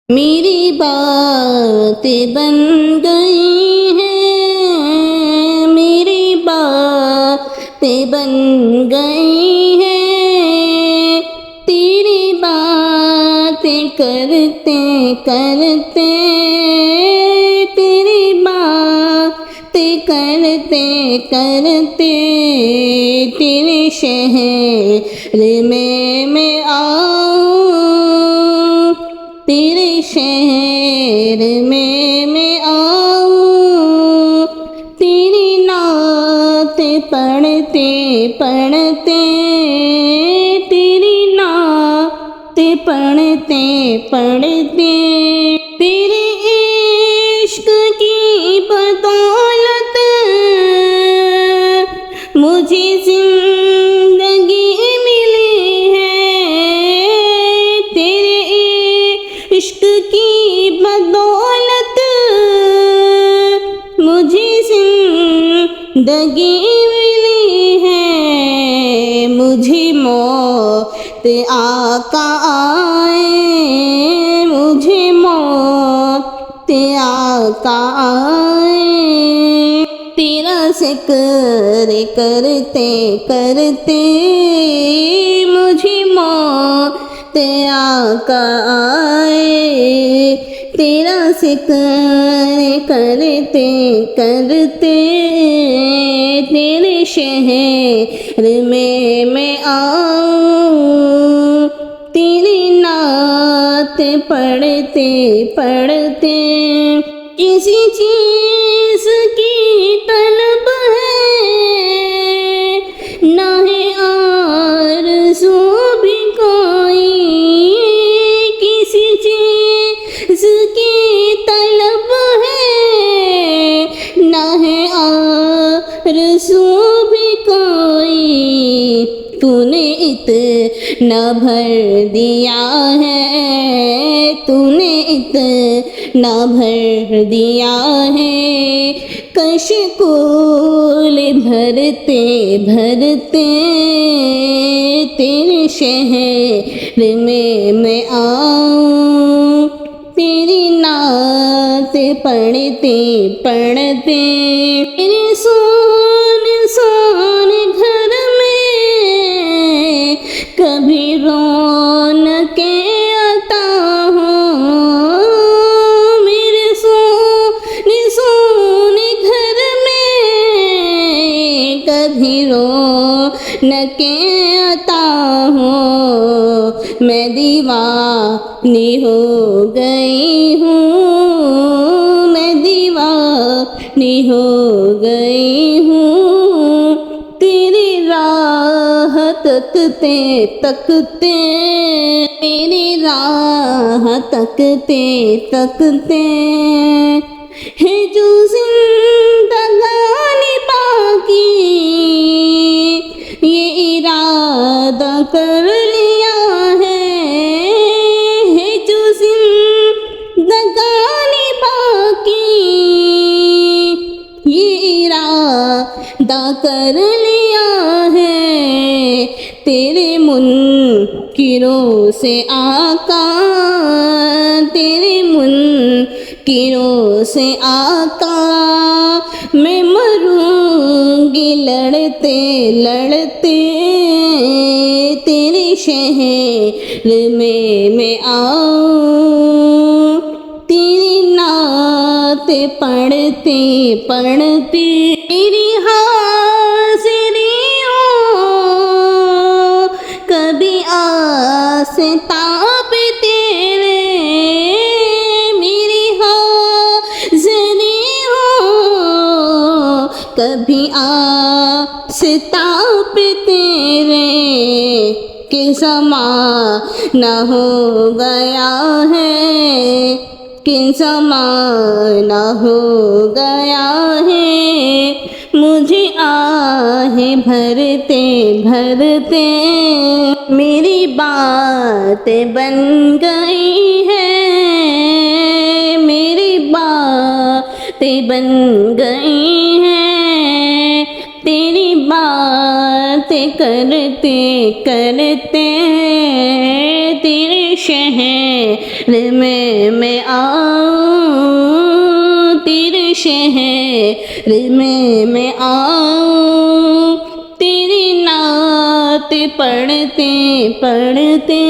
میری باتیں بن گئی ہیں، میری باتیں بن گئی ہیں، تیری باتیں کرتے کرتے، تیری باتیں کرتے کرتے، تیرے شہر میں آؤں، تیرے شہر میں آؤں، تیری نعت پڑھتے پڑھتے، تیری نعت پڑھتے پڑھتے، تیرے عشق کی بدولت مجھے زندگی ملی ہے، تیرے عشق کی بدولت مجھے زندگی ملی ہے، مجھے موت آقا آئے، مجھے موت آقا آئے، تیرا ذکر کرتے کرتے، مجھے موت آقا آئے، تیرا ذکر کرتے کرتے، تیرے شہر میں آؤں، تیری نعت پڑھتے پڑھتے، کسی چیز کی طلب ہے نہ ہے آرزو بھی کوئی، کسی چیز کی طلب ہے نہ ہے آرزو بھی کوئی، تو نے اتنا بھر دیا ہے، تو نے اتنا بھر دیا ہے، کشکول بھرتے بھرتے، تیرے شہر میں آؤں، تیری نعت پڑھتے پڑھتے، تیرے سونے سونے گھر میں کبھی رونقیں عطا ہوں، میرے سونے سونے گھر میں کبھی رونقیں عطا ہوں، میں دیوانی ہو گئی ہوں، میں دیوانی ہو گئی ہوں، تیری راہ تکتے تکتے، تیری راہ تکتے تکتے، ہے جو زندگانی باقی، یہ ارادہ کر لیا ہے جو زندگانی باقی، یہ ارادہ کر لیا ہے، تیرے منکروں سے آقا، تیرے منکروں سے آقا، میں مروں گی لڑتے لڑتے، تیرے شہر میں آؤں، تیری نعت پڑھتے پڑھتے، تیری حاضری ہو کبھی آستاب تیرے، میری حاضری ہو کبھی آستاب تیرے، کہ زمانہ ہو گیا ہے، کہ زمانہ ہو گیا ہے، مجھے آہیں بھرتے بھرتے، میری باتیں بن گئی ہیں، میری باتیں بن گئی ہیں، تیری باتیں کرتے کرتے تیرے شہر میں آؤں، تیرے شہر میں آؤں، تیری نعت پڑھتے پڑھتے